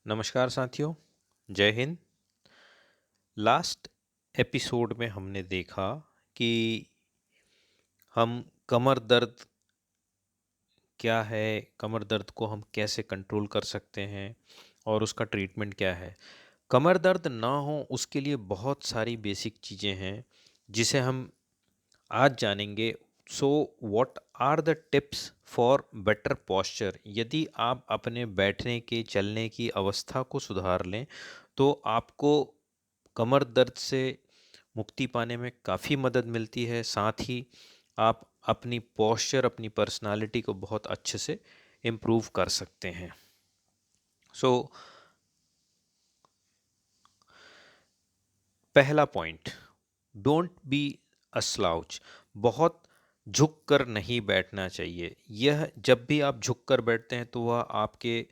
नमस्कार साथियों, जय हिंद। लास्ट एपिसोड में हमने देखा कि हम कमर दर्द क्या है, कमर दर्द को हम कैसे कंट्रोल कर सकते हैं और उसका ट्रीटमेंट क्या है। कमर दर्द ना हो उसके लिए बहुत सारी बेसिक चीज़ें हैं जिसे हम आज जानेंगे। So what are the tips for better posture. यदि आप अपने बैठने के चलने की अवस्था को सुधार लें तो आपको कमर दर्द से मुक्ति पाने में काफ़ी मदद मिलती है। साथ ही आप अपनी पोस्चर, अपनी पर्सनालिटी को बहुत अच्छे से इम्प्रूव कर सकते हैं। सो पहला point, don't be a slouch. बहुत झुक कर नहीं बैठना चाहिए। यह जब भी आप झुक कर बैठते हैं तो वह आपके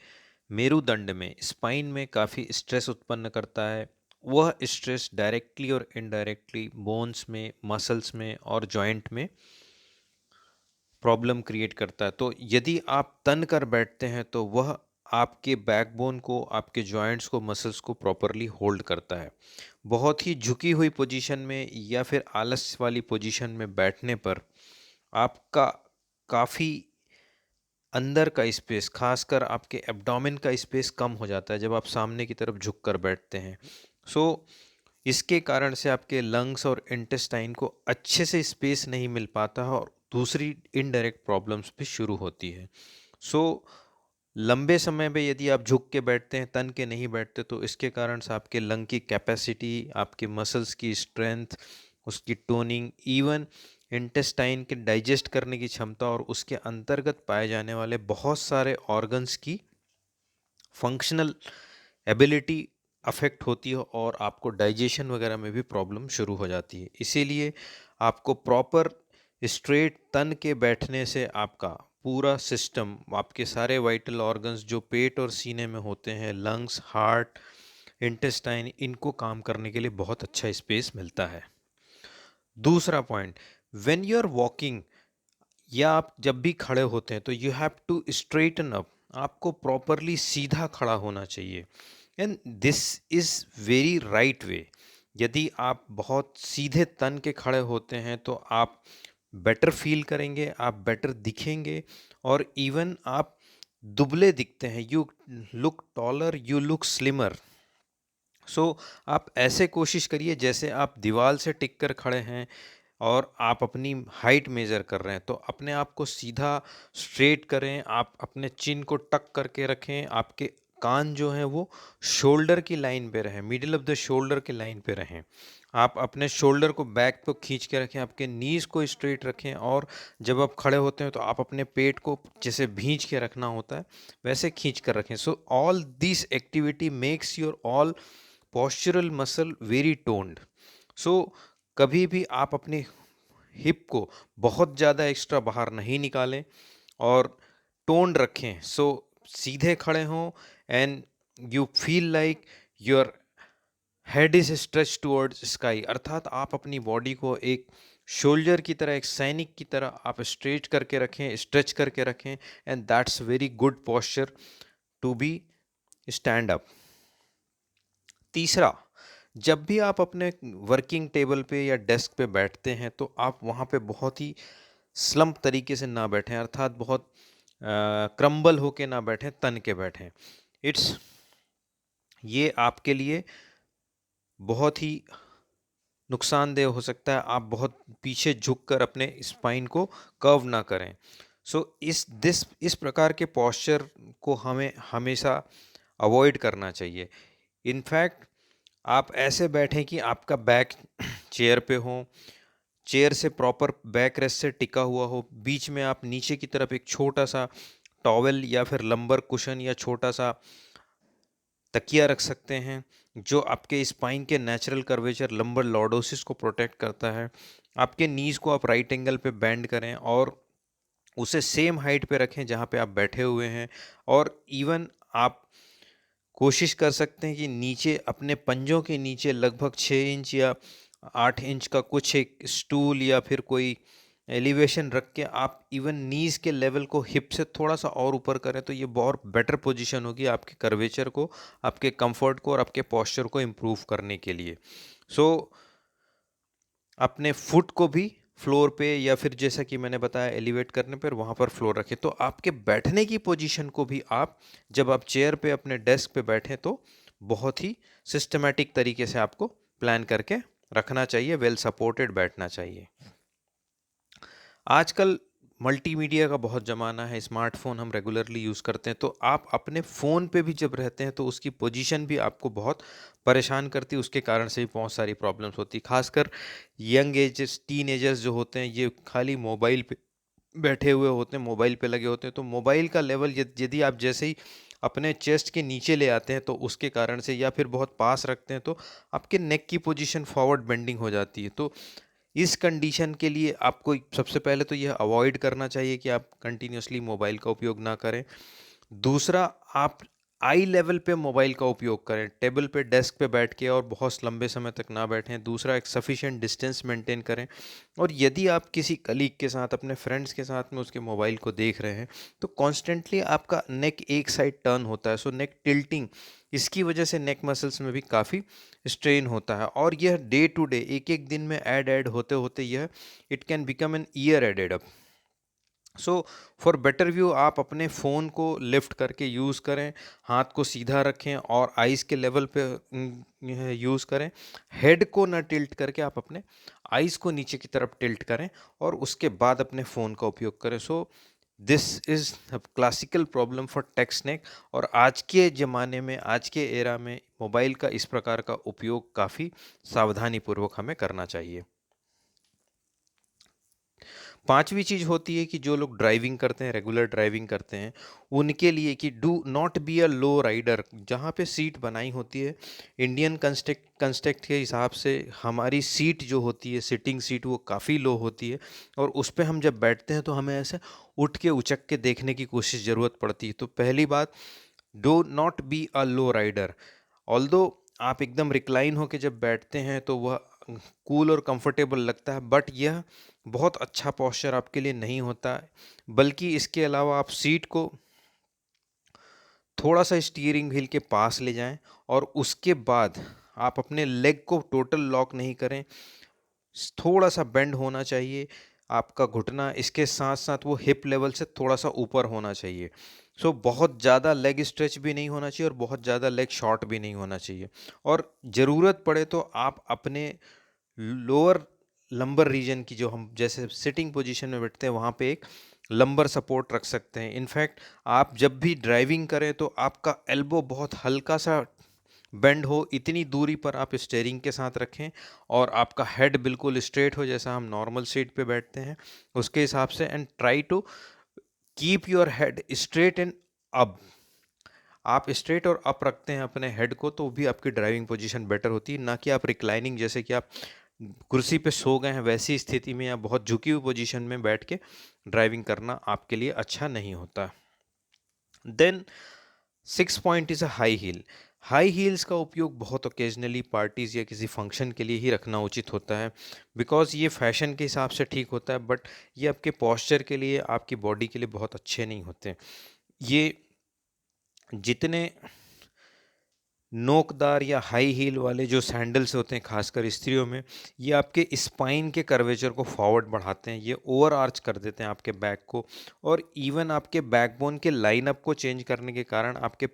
मेरुदंड में, स्पाइन में काफ़ी स्ट्रेस उत्पन्न करता है। वह स्ट्रेस डायरेक्टली और इनडायरेक्टली बोन्स में, मसल्स में और जॉइंट में प्रॉब्लम क्रिएट करता है। तो यदि आप तन कर बैठते हैं तो वह आपके बैकबोन को, आपके जॉइंट्स को, मसल्स को प्रॉपरली होल्ड करता है। बहुत ही झुकी हुई पोजीशन में या फिर आलस वाली पोजीशन में बैठने पर आपका काफ़ी अंदर का स्पेस, खासकर आपके एब्डोमेन का स्पेस कम हो जाता है जब आप सामने की तरफ झुक कर बैठते हैं। सो इसके कारण से आपके लंग्स और इंटेस्टाइन को अच्छे से स्पेस नहीं मिल पाता है और दूसरी इनडायरेक्ट प्रॉब्लम्स भी शुरू होती है। सो लंबे समय में यदि आप झुक के बैठते हैं, तन के नहीं बैठते, तो इसके कारण से आपके लंग की कैपेसिटी, आपके मसल्स की स्ट्रेंथ, उसकी टोनिंग, इवन इंटेस्टाइन के डाइजेस्ट करने की क्षमता और उसके अंतर्गत पाए जाने वाले बहुत सारे ऑर्गन्स की फंक्शनल एबिलिटी अफेक्ट होती है और आपको डाइजेशन वगैरह में भी प्रॉब्लम शुरू हो जाती है। इसीलिए आपको प्रॉपर स्ट्रेट तन के बैठने से आपका पूरा सिस्टम, आपके सारे वाइटल ऑर्गन्स जो पेट और सीने में होते हैं, लंग्स, हार्ट, इंटेस्टाइन, इनको काम करने के लिए बहुत अच्छा स्पेस मिलता है। दूसरा point, when you are walking या आप जब भी खड़े होते हैं तो you have to straighten up. आपको प्रॉपरली सीधा खड़ा होना चाहिए and this is very right way. यदि आप बहुत सीधे तन के खड़े होते हैं तो आप बेटर फील करेंगे, आप बेटर दिखेंगे और इवन आप दुबले दिखते हैं। You look taller, you look slimmer. So आप ऐसे कोशिश करिए जैसे आप दीवार से टिक कर खड़े हैं और आप अपनी हाइट मेज़र कर रहे हैं, तो अपने आप को सीधा स्ट्रेट करें। आप अपने चिन को टक करके रखें। आपके कान जो हैं वो शोल्डर की लाइन पे रहें, मिडिल ऑफ द शोल्डर की लाइन पे रहें। आप अपने शोल्डर को बैक को खींच के रखें, आपके नीज़ को स्ट्रेट रखें और जब आप खड़े होते हैं तो आप अपने पेट को जैसे भींच के रखना होता है वैसे खींच कर रखें। So all this activity makes your all postural muscle very toned. So कभी भी आप अपने हिप को बहुत ज़्यादा एक्स्ट्रा बाहर नहीं निकालें और टोन्ड रखें। सो सीधे खड़े हों and you feel like your head is stretch towards sky. अर्थात आप अपनी बॉडी को एक शोल्जर की तरह, एक सैनिक की तरह आप स्ट्रेच करके रखें, स्ट्रेच करके रखें and that's very good posture to be stand up. तीसरा, जब भी आप अपने वर्किंग टेबल पे या डेस्क पे बैठते हैं तो आप वहाँ पे बहुत ही स्लम्प तरीके से ना बैठें, अर्थात बहुत क्रम्बल होके ना बैठें, तन के बैठें। इट्स ये आपके लिए बहुत ही नुकसानदेह हो सकता है। आप बहुत पीछे झुककर अपने स्पाइन को कर्व ना करें। सो इस प्रकार के पोस्चर को हमें हमेशा अवॉइड करना चाहिए। इनफैक्ट आप ऐसे बैठें कि आपका बैक चेयर पे हो, चेयर से प्रॉपर बैक रेस्ट से टिका हुआ हो। बीच में आप नीचे की तरफ एक छोटा सा टॉवेल या फिर लंबर कुशन या छोटा सा तकिया रख सकते हैं जो आपके स्पाइन के नेचुरल कर्वेचर, लंबर लॉर्डोसिस को प्रोटेक्ट करता है। आपके नीज को आप राइट एंगल पे बेंड करें और उसे सेम हाइट पे रखें जहाँ पे आप बैठे हुए हैं। और इवन आप कोशिश कर सकते हैं कि नीचे अपने पंजों के नीचे लगभग 6 इंच या 8 इंच का कुछ एक स्टूल या फिर कोई एलिवेशन रख के आप इवन नीज के लेवल को हिप से थोड़ा सा और ऊपर करें तो ये बहुत बेटर पोजीशन होगी आपके कर्वेचर को, आपके कंफर्ट को और आपके पोस्चर को इम्प्रूव करने के लिए। सो अपने फुट को भी फ्लोर पे या फिर जैसा कि मैंने बताया एलिवेट करने पर वहाँ पर फ्लोर रखें। तो आपके बैठने की पोजीशन को भी आप जब आप चेयर पे अपने डेस्क पे बैठें तो बहुत ही सिस्टमेटिक तरीके से आपको प्लान करके रखना चाहिए, वेल सपोर्टेड बैठना चाहिए। आजकल मल्टीमीडिया का बहुत ज़माना है, स्मार्टफोन हम रेगुलरली यूज़ करते हैं, तो आप अपने फ़ोन पे भी जब रहते हैं तो उसकी पोजीशन भी आपको बहुत परेशान करती है, उसके कारण से भी बहुत सारी प्रॉब्लम्स होती है। खासकर यंग एजेस टीनेजर्स जो होते हैं ये खाली मोबाइल पे बैठे हुए होते हैं, मोबाइल पे लगे होते हैं, तो मोबाइल का लेवल यदि आप जैसे ही अपने चेस्ट के नीचे ले आते हैं तो उसके कारण से, या फिर बहुत पास रखते हैं तो आपके नेक की पोजीशन फॉरवर्ड बेंडिंग हो जाती है। तो इस कंडीशन के लिए आपको सबसे पहले तो यह अवॉइड करना चाहिए कि आप कंटिन्यूसली मोबाइल का उपयोग ना करें। दूसरा, आप आई लेवल पे मोबाइल का उपयोग करें, टेबल पे डेस्क पे बैठ के और बहुत लंबे समय तक ना बैठें। दूसरा, एक सफिशिएंट डिस्टेंस मेंटेन करें। और यदि आप किसी कलीग के साथ, अपने फ्रेंड्स के साथ में उसके मोबाइल को देख रहे हैं तो कॉन्स्टेंटली आपका नेक एक साइड टर्न होता है, सो नेक टिल्टिंग, इसकी वजह से नेक मसल्स में भी काफ़ी स्ट्रेन होता है। और यह डे टू डे एक एक दिन में ऐड होते होते यह it can become an ear added up. So for better view आप अपने फ़ोन को लिफ्ट करके यूज़ करें, हाथ को सीधा रखें और आइज़ के लेवल पे यूज़ करें। हेड को ना टिल्ट करके आप अपने आइज़ को नीचे की तरफ टिल्ट करें और उसके बाद अपने फ़ोन का उपयोग करें। So this is classical problem for text neck. और आज के ज़माने में, आज के एरा में मोबाइल का इस प्रकार का उपयोग काफ़ी सावधानीपूर्वक हमें करना चाहिए। पांचवी चीज होती है कि जो लोग ड्राइविंग करते हैं, रेगुलर ड्राइविंग करते हैं, उनके लिए कि do not be a low rider. जहाँ पे सीट बनाई होती है, इंडियन कंस्ट्रक्ट के हिसाब से हमारी सीट जो होती है, सिटिंग सीट, वो काफ़ी लो होती है और उस पर हम जब बैठते हैं तो हमें ऐसे उठ के उचक के देखने की कोशिश ज़रूरत पड़ती है। तो पहली बात, do not be a low rider. Although आप एकदम रिक्लाइन होके जब बैठते हैं तो वह कूल और कंफर्टेबल लगता है, बट यह बहुत अच्छा पोस्चर आपके लिए नहीं होता है। बल्कि इसके अलावा आप सीट को थोड़ा सा स्टीयरिंग व्हील के पास ले जाएं और उसके बाद आप अपने लेग को टोटल लॉक नहीं करें, थोड़ा सा बेंड होना चाहिए आपका घुटना, इसके साथ साथ वो हिप लेवल से थोड़ा सा ऊपर होना चाहिए। सो बहुत ज़्यादा लेग स्ट्रेच भी नहीं होना चाहिए और बहुत ज़्यादा लेग शॉर्ट भी नहीं होना चाहिए। और ज़रूरत पड़े तो आप अपने लोअर लंबर रीजन की, जो हम जैसे सिटिंग पोजीशन में बैठते हैं, वहाँ पे एक लंबर सपोर्ट रख सकते हैं। इनफैक्ट आप जब भी ड्राइविंग करें तो आपका एल्बो बहुत हल्का सा बेंड हो, इतनी दूरी पर आप स्टेयरिंग के साथ रखें और आपका हेड बिल्कुल स्ट्रेट हो जैसा हम नॉर्मल सीट पे बैठते हैं उसके हिसाब से। And try to keep your head straight and up. आप स्ट्रेट और अप रखते हैं अपने हेड को तो भी आपकी ड्राइविंग पोजीशन बेटर होती है, ना कि आप रिक्लाइनिंग, जैसे कि आप कुर्सी पे सो गए हैं वैसी स्थिति में या बहुत झुकी हुई पोजीशन में बैठ के ड्राइविंग करना आपके लिए अच्छा नहीं होता। Then six point is a high heel. High heels का उपयोग बहुत ओकेजनली पार्टीज़ या किसी फंक्शन के लिए ही रखना उचित होता है, बिकॉज़ ये फैशन के हिसाब से ठीक होता है, बट ये आपके पॉस्चर के लिए, आपकी बॉडी के लिए बहुत अच्छे नहीं होते। ये जितने नोकदार या हाई हील वाले जो सैंडल्स होते हैं, खासकर स्त्रियों में, ये आपके स्पाइन के कर्वेचर को फॉरवर्ड बढ़ाते हैं, ये ओवर आर्च कर देते हैं आपके बैक को, और इवन आपके बैकबोन के लाइनअप को चेंज करने के कारण आपके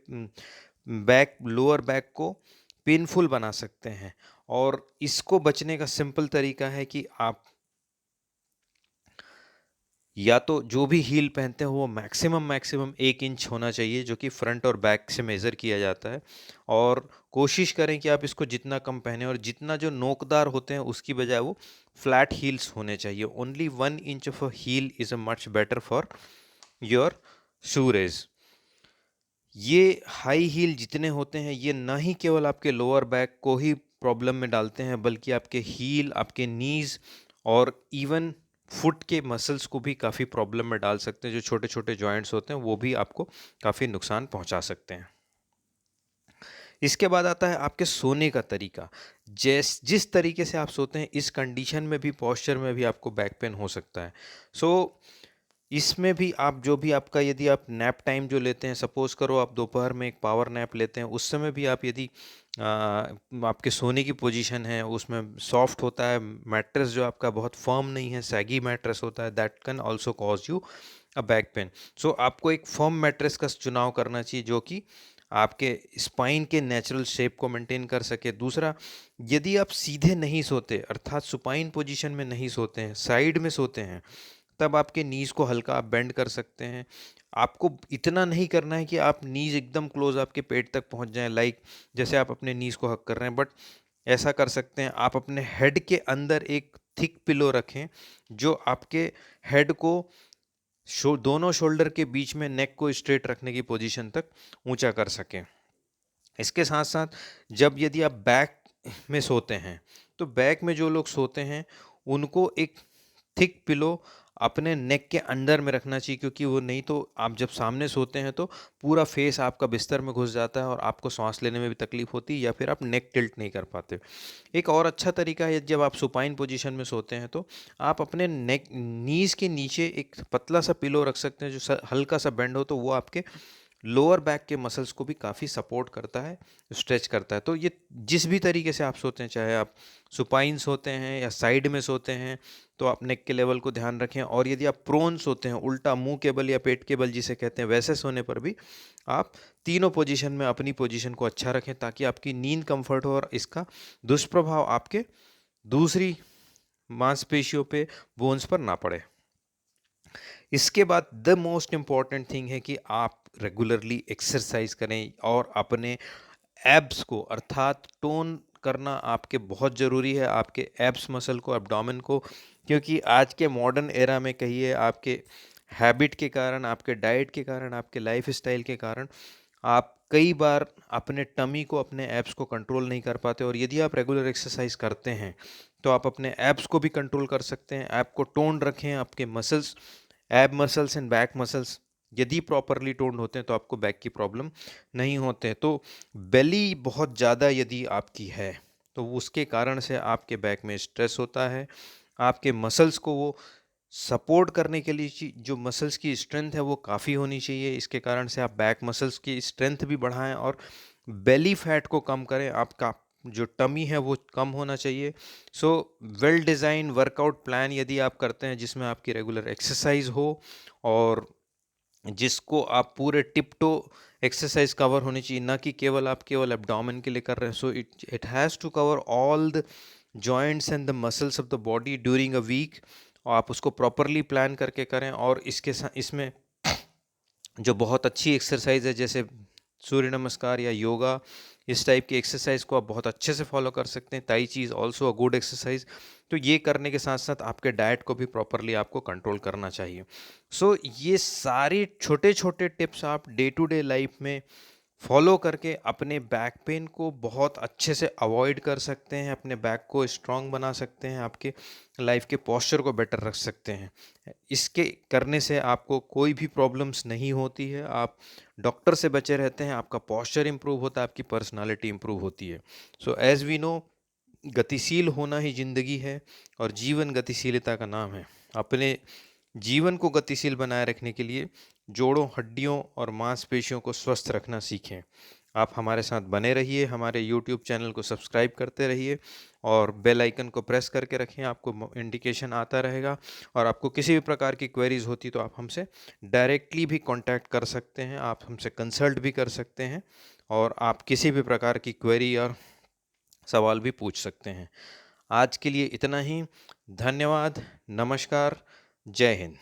बैक, लोअर बैक को पेनफुल बना सकते हैं। और इसको बचने का सिंपल तरीका है कि आप या तो जो भी हील पहनते हो वो मैक्सिमम 1 इंच होना चाहिए, जो कि फ्रंट और बैक से मेज़र किया जाता है। और कोशिश करें कि आप इसको जितना कम पहने, और जितना जो नोकदार होते हैं उसकी बजाय वो फ्लैट हील्स होने चाहिए। Only 1 inch of a heel is a much better for your shoe raise. ये हाई हील जितने होते हैं ये ना ही केवल आपके लोअर बैक को ही प्रॉब्लम में डालते हैं, बल्कि आपके हील, आपके नीज और इवन फुट के मसल्स को भी काफ़ी प्रॉब्लम में डाल सकते हैं। जो छोटे छोटे जॉइंट्स होते हैं वो भी आपको काफ़ी नुकसान पहुंचा सकते हैं। इसके बाद आता है आपके सोने का तरीका। जिस तरीके से आप सोते हैं, इस कंडीशन में भी, पोस्चर में भी आपको बैक पेन हो सकता है। सो इसमें भी आप जो भी आपका, यदि आप नैप टाइम जो लेते हैं, सपोज़ करो आप दोपहर में एक पावर नैप लेते हैं, उस समय भी आप यदि आपके सोने की पोजीशन है उसमें सॉफ्ट होता है मैट्रेस, जो आपका बहुत फर्म नहीं है, सैगी मैट्रेस होता है, that can also cause you a back pain. So आपको एक फर्म मैट्रेस का चुनाव करना चाहिए जो कि आपके स्पाइन के नेचुरल शेप को मेंटेन कर सके। दूसरा, यदि आप सीधे नहीं सोते, अर्थात सुपाइन पोजीशन में नहीं सोते हैं, साइड में सोते हैं, तब आपके नीज़ को हल्का आप बेंड कर सकते हैं। आपको इतना नहीं करना है कि आप नीज़ एकदम क्लोज आपके पेट तक पहुंच जाएं, लाइक जैसे आप अपने नीज़ को हक कर रहे हैं, बट ऐसा कर सकते हैं आप अपने हेड के अंदर एक थिक पिलो रखें जो आपके हेड को दोनों शोल्डर के बीच में नेक को स्ट्रेट रखने की पोजीशन तक ऊंचा कर सकें। इसके साथ साथ जब यदि आप बैक में सोते हैं, तो बैक में जो लोग सोते हैं उनको एक थिक पिलो अपने नेक के अंडर में रखना चाहिए, क्योंकि वो नहीं तो आप जब सामने सोते हैं तो पूरा फेस आपका बिस्तर में घुस जाता है और आपको सांस लेने में भी तकलीफ होती है, या फिर आप नेक टिल्ट नहीं कर पाते। एक और अच्छा तरीका है, जब आप सुपाइन पोजीशन में सोते हैं तो आप अपने नेक नीज के नीचे एक पतला सा पिलो रख सकते हैं जो हल्का सा बेंड हो, तो वो आपके लोअर बैक के मसल्स को भी काफ़ी सपोर्ट करता है, स्ट्रेच करता है। तो ये जिस भी तरीके से आप सोते हैं, चाहे आप सुपाइन सोते हैं या साइड में सोते हैं, तो आप नेक के लेवल को ध्यान रखें। और यदि आप प्रोन सोते हैं, उल्टा मुंह के बल या पेट के बल जिसे कहते हैं, वैसे सोने पर भी आप तीनों पोजीशन में अपनी पोजीशन को अच्छा रखें ताकि आपकी नींद कंफर्ट हो और इसका दुष्प्रभाव आपके दूसरी मांसपेशियों पे, बोन्स पर ना पड़े। इसके बाद द मोस्ट इम्पॉर्टेंट थिंग है कि आप रेगुलरली एक्सरसाइज करें और अपने एब्स को, अर्थात टोन करना आपके बहुत ज़रूरी है, आपके एब्स मसल को, एब्डोमेन को, क्योंकि आज के मॉडर्न एरा में कहिए आपके हैबिट के कारण, आपके डाइट के कारण, आपके लाइफ स्टाइल के कारण आप कई बार अपने टमी को, अपने एब्स को कंट्रोल नहीं कर पाते। और यदि आप रेगुलर एक्सरसाइज करते हैं तो आप अपने एब्स को भी कंट्रोल कर सकते हैं। ऐप को टोन रखें, आपके मसल्स, एब मसल्स एंड बैक मसल्स यदि प्रॉपरली टोन्ड होते हैं तो आपको बैक की प्रॉब्लम नहीं होते हैं। तो बेली बहुत ज़्यादा यदि आपकी है तो उसके कारण से आपके बैक में स्ट्रेस होता है। आपके मसल्स को वो सपोर्ट करने के लिए जो मसल्स की स्ट्रेंथ है वो काफ़ी होनी चाहिए। इसके कारण से आप बैक मसल्स की स्ट्रेंथ भी बढ़ाएं और बेली फैट को कम करें। आपका जो टमी है वो कम होना चाहिए। So well design workout plan यदि आप करते हैं जिसमें आपकी रेगुलर एक्सरसाइज हो और जिसको आप पूरे टिप-टो एक्सरसाइज कवर होनी चाहिए, ना कि केवल आप केवल एब्डोमेन के लिए कर रहे हैं। So it it has to cover all the joints and the muscles of the body during a week. और आप उसको प्रॉपरली प्लान करके करें। और इसके साथ इसमें जो बहुत अच्छी एक्सरसाइज है जैसे सूर्य नमस्कार या योगा, इस टाइप की एक्सरसाइज को आप बहुत अच्छे से फॉलो कर सकते हैं। ताई ची is also a good exercise. तो ये करने के साथ साथ आपके डाइट को भी प्रॉपरली आपको कंट्रोल करना चाहिए। सो ये सारे छोटे छोटे टिप्स आप डे टू डे लाइफ में फॉलो करके अपने बैक पेन को बहुत अच्छे से अवॉइड कर सकते हैं, अपने बैक को स्ट्रांग बना सकते हैं, आपके लाइफ के पोस्चर को बेटर रख सकते हैं। इसके करने से आपको कोई भी प्रॉब्लम्स नहीं होती है, आप डॉक्टर से बचे रहते हैं, आपका पोस्चर इंप्रूव होता है, आपकी पर्सनालिटी इंप्रूव होती है। सो एज वी नो, गतिशील होना ही जिंदगी है और जीवन गतिशीलता का नाम है। अपने जीवन को गतिशील बनाए रखने के लिए जोड़ों, हड्डियों और मांसपेशियों को स्वस्थ रखना सीखें। आप हमारे साथ बने रहिए, हमारे यूट्यूब चैनल को सब्सक्राइब करते रहिए और बेल आइकन को प्रेस करके रखें, आपको इंडिकेशन आता रहेगा। और आपको किसी भी प्रकार की क्वेरीज होती तो आप हमसे डायरेक्टली भी कांटेक्ट कर सकते हैं, आप हमसे कंसल्ट भी कर सकते हैं और आप किसी भी प्रकार की क्वेरी और सवाल भी पूछ सकते हैं। आज के लिए इतना ही। धन्यवाद। नमस्कार। जय हिंद।